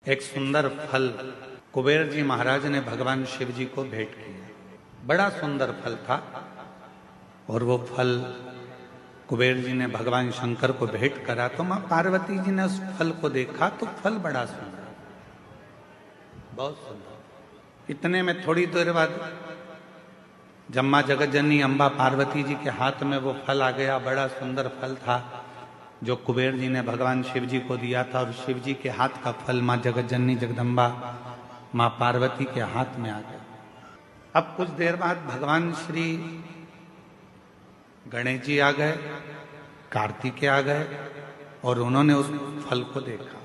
एक सुंदर फल कुबेर जी महाराज ने भगवान शिव जी को भेंट किया। बड़ा सुंदर फल था और वो फल कुबेर जी ने भगवान शंकर को भेंट करा तो मां पार्वती जी ने उस फल को देखा तो फल बड़ा सुंदर, बहुत सुंदर। इतने में थोड़ी देर बाद जब मां जगतजननी अम्बा पार्वती जी के हाथ में वो फल आ गया। बड़ा सुंदर फल था जो कुबेर जी ने भगवान शिव जी को दिया था और शिव जी के हाथ का फल मां जगतजननी जगदम्बा मां पार्वती के हाथ में आ गया। अब कुछ देर बाद भगवान श्री गणेश जी आ गए, कार्तिकेय आ गए और उन्होंने उस फल को देखा।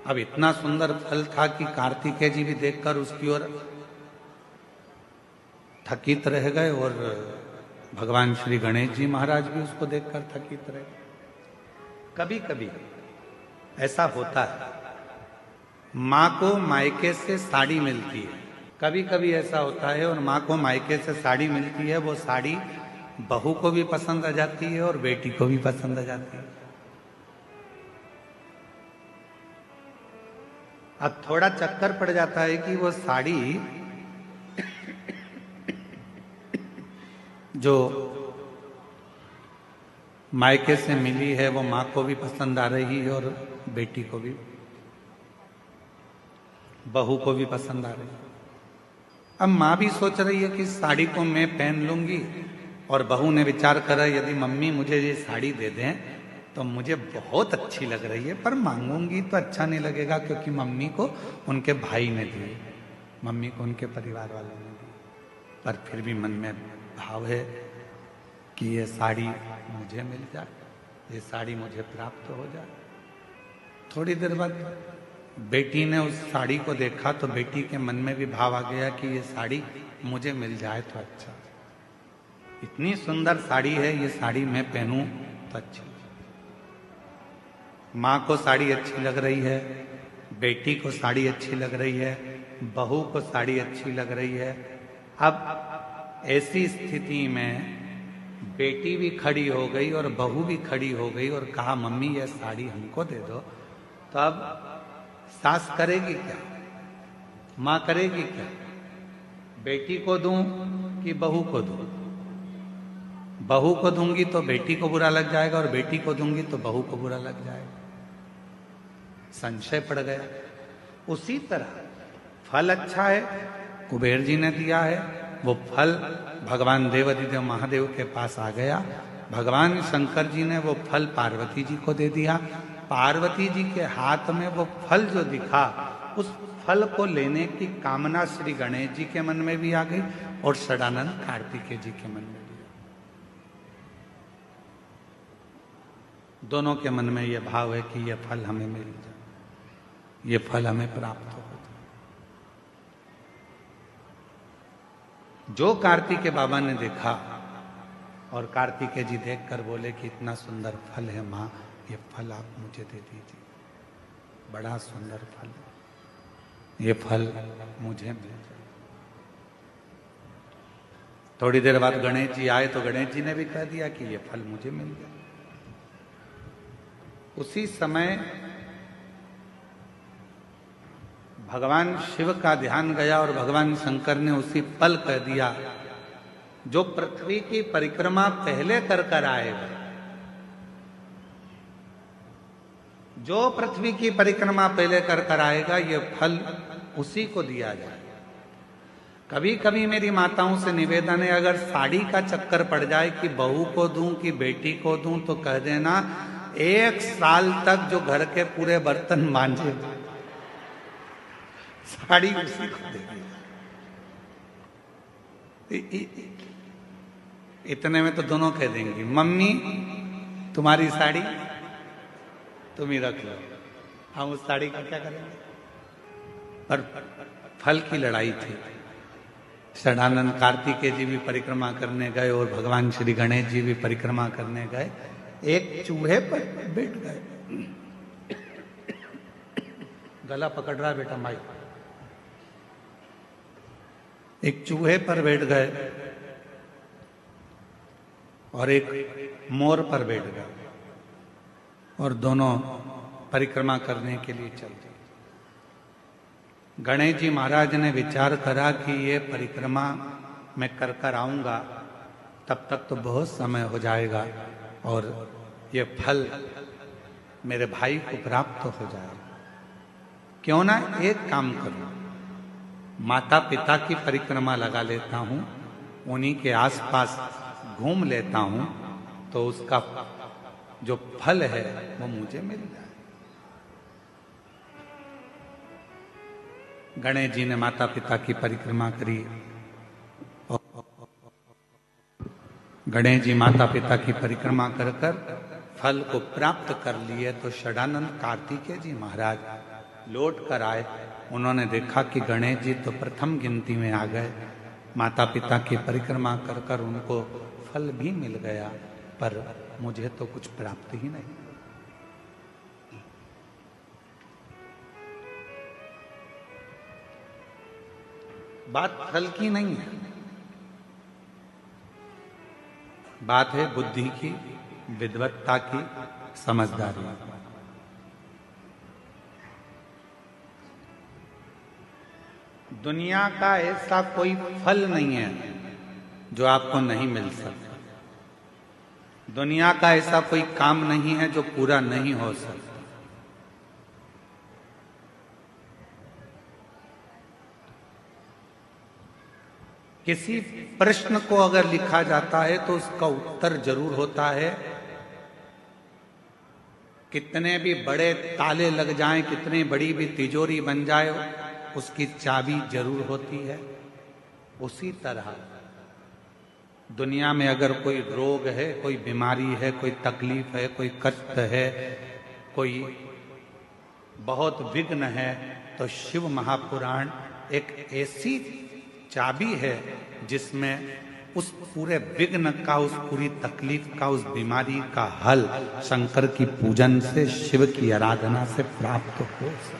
अब इतना सुंदर फल था कि कार्तिकेय जी भी देखकर उसकी ओर थकित रह गए और भगवान श्री गणेश जी महाराज भी उसको देखकर थकित रहे। कभी कभी ऐसा होता है, माँ को मायके से साड़ी मिलती है, कभी कभी ऐसा होता है और माँ को मायके से साड़ी मिलती है, वो साड़ी बहू को भी पसंद आ जाती है और बेटी को भी पसंद आ जाती है। अब थोड़ा चक्कर पड़ जाता है कि वो साड़ी जो मायके से मिली है वो माँ को भी पसंद आ रही है और बेटी को भी, बहू को भी पसंद आ रही है। अब माँ भी सोच रही है कि साड़ी को मैं पहन लूंगी और बहू ने विचार करा यदि मम्मी मुझे ये साड़ी दे दें तो मुझे बहुत अच्छी लग रही है, पर मांगूंगी तो अच्छा नहीं लगेगा क्योंकि मम्मी को उनके भाई ने दी, मम्मी को उनके परिवार वालों ने दी। पर फिर भी मन में भाव है कि ये साड़ी मुझे मिल जाए, ये साड़ी मुझे प्राप्त हो जाए। थोड़ी देर बाद बेटी ने उस साड़ी को देखा तो बेटी के मन में भी भाव आ गया कि ये साड़ी मुझे मिल जाए तो अच्छा, इतनी सुंदर साड़ी है, ये साड़ी मैं पहनूं तो अच्छी। माँ को साड़ी अच्छी लग रही है, बेटी को साड़ी अच्छी लग रही है, बहू को साड़ी अच्छी लग रही है। अब ऐसी स्थिति में बेटी भी खड़ी हो गई और बहू भी खड़ी हो गई और कहा मम्मी ये साड़ी हमको दे दो। तो अब सास करेगी क्या, माँ करेगी क्या, बेटी को दूं कि बहू को दूं? बहू को दूंगी तो बेटी को बुरा लग जाएगा और बेटी को दूंगी तो बहू को बुरा लग जाएगा। संशय पड़ गया। उसी तरह फल अच्छा है, कुबेर जी ने दिया है, वो फल भगवान देवाधिदेव महादेव के पास आ गया। भगवान शंकर जी ने वो फल पार्वती जी को दे दिया। पार्वती जी के हाथ में वो फल जो दिखा, उस फल को लेने की कामना श्री गणेश जी के मन में भी आ गई और षडानंद कार्तिकेय जी के मन में भी। दोनों के मन में ये भाव है कि ये फल हमें मिल जाए, ये फल हमें प्राप्त हो जाए। जो कार्तिकेय बाबा ने देखा और कार्तिकेय जी देखकर बोले कि इतना सुंदर फल है माँ, ये फल आप मुझे दे दीजिए, बड़ा सुंदर फल है, ये फल मुझे मिल जाए। थोड़ी देर बाद गणेश जी आए तो गणेश जी ने भी कह दिया कि ये फल मुझे मिल जाए। उसी समय भगवान शिव का ध्यान गया और भगवान शंकर ने उसी पल कह दिया जो पृथ्वी की परिक्रमा पहले कर कर आएगा, जो पृथ्वी की परिक्रमा पहले कर कर आएगा ये फल उसी को दिया जाए। कभी कभी मेरी माताओं से निवेदन है, अगर साड़ी का चक्कर पड़ जाए कि बहू को दूं कि बेटी को दूं तो कह देना 1 साल तक जो घर के पूरे बर्तन मांजे साड़ी उसी को देगी। इतने में तो दोनों कह देंगी मम्मी तुम्हारी साड़ी तुम ही रख लो, हम उस साड़ी का क्या करेंगे। पर फल की लड़ाई थी। षडानंद कार्तिकेय जी भी परिक्रमा करने गए और भगवान श्री गणेश जी भी परिक्रमा करने गए। एक चूहे पर बैठ गए, गला पकड़ रहा है बेटा माई। एक चूहे पर बैठ गए और एक मोर पर बैठ गया और दोनों परिक्रमा करने के लिए चल दिए। गणेश जी महाराज ने विचार करा कि ये परिक्रमा मैं कर कर आऊंगा, तब तक तो बहुत समय हो जाएगा और ये फल मेरे भाई को प्राप्त हो जाएगा। क्यों ना एक काम करूं, माता पिता की परिक्रमा लगा लेता हूं, उन्हीं के आसपास घूम लेता हूं, तो उसका जो फल है वो मुझे मिल जाए। गणेश जी ने माता पिता की परिक्रमा करी। गणेश जी माता पिता की परिक्रमा कर कर फल को प्राप्त कर लिए तो षडानंद कार्तिकेय जी महाराज लौट कर आए। उन्होंने देखा कि गणेश जी तो प्रथम गिनती में आ गए, माता पिता की परिक्रमा कर कर उनको फल भी मिल गया, पर मुझे तो कुछ प्राप्त ही नहीं। बात फल की नहीं है, बात है बुद्धि की, विद्वत्ता की, समझदारी। दुनिया का ऐसा कोई फल नहीं है जो आपको नहीं मिल सकता। दुनिया का ऐसा कोई काम नहीं है जो पूरा नहीं हो सकता। किसी प्रश्न को अगर लिखा जाता है तो उसका उत्तर जरूर होता है। कितने भी बड़े ताले लग जाएं, कितनी बड़ी भी तिजोरी बन जाए, उसकी चाबी जरूर होती है। उसी तरह दुनिया में अगर कोई रोग है, कोई बीमारी है, कोई तकलीफ है, कोई कष्ट है, कोई बहुत विघ्न है, तो शिव महापुराण एक ऐसी चाबी है जिसमें उस पूरे विघ्न का, उस पूरी तकलीफ का, उस बीमारी का हल शंकर की पूजन से, शिव की आराधना से प्राप्त हो सकता,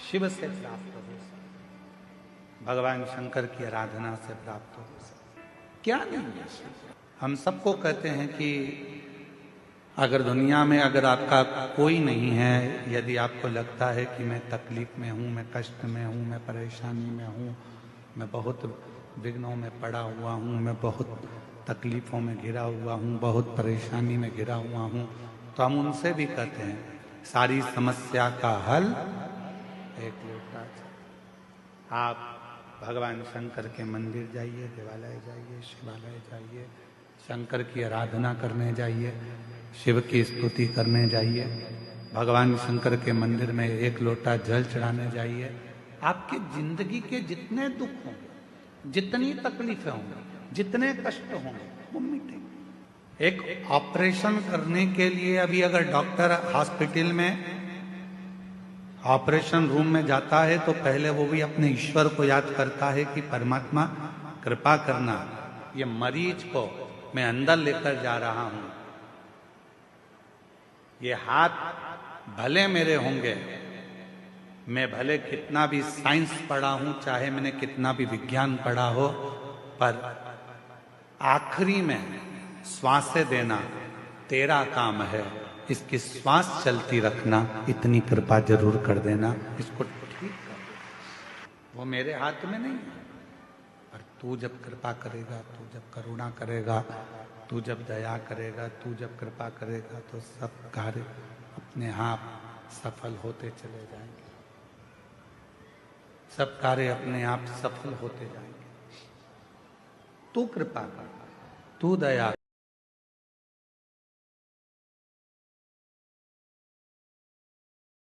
शिव से प्राप्त हो सकता, भगवान शंकर की आराधना से प्राप्त हो सकता। क्या नहीं है? हम सबको कहते हैं कि अगर दुनिया में अगर आपका कोई नहीं है, यदि आपको लगता है कि मैं तकलीफ में हूँ, मैं कष्ट में हूँ, मैं परेशानी में हूँ, मैं बहुत विघ्नों में पड़ा हुआ हूँ, मैं बहुत तकलीफ़ों में घिरा हुआ हूँ, बहुत परेशानी में घिरा हुआ हूँ, तो हम उनसे भी कहते हैं सारी समस्या का हल एक लोटा। आप भगवान शंकर के मंदिर जाइए, देवालय जाइए, शिवालय जाइए, शंकर की आराधना करने जाइए, शिव की स्तुति करने जाइए, भगवान शंकर के मंदिर में एक लोटा जल चढ़ाने जाइए। आपकी जिंदगी के जितने दुख होंगे, जितनी तकलीफें होंगी, जितने कष्ट होंगे, वो मिटेंगे। एक ऑपरेशन करने के लिए अभी अगर डॉक्टर हॉस्पिटल में ऑपरेशन रूम में जाता है तो पहले वो भी अपने ईश्वर को याद करता है कि परमात्मा कृपा करना, ये मरीज को मैं अंदर लेकर जा रहा हूं, ये हाथ भले मेरे होंगे, मैं भले कितना भी साइंस पढ़ा हूं, चाहे मैंने कितना भी विज्ञान पढ़ा हो, पर आखिरी में श्वासें देना तेरा काम है, इसकी श्वास चलती रखना, इतनी कृपा जरूर कर देना, इसको ठीक कर देना। वो मेरे हाथ में नहीं है, पर तू जब कृपा करेगा, तू जब करुणा करेगा, तू जब दया करेगा, तू जब कृपा करेगा, तो सब कार्य अपने आप सफल होते चले जाएंगे, सब कार्य अपने आप सफल होते जाएंगे। तू कृपा कर, तू दया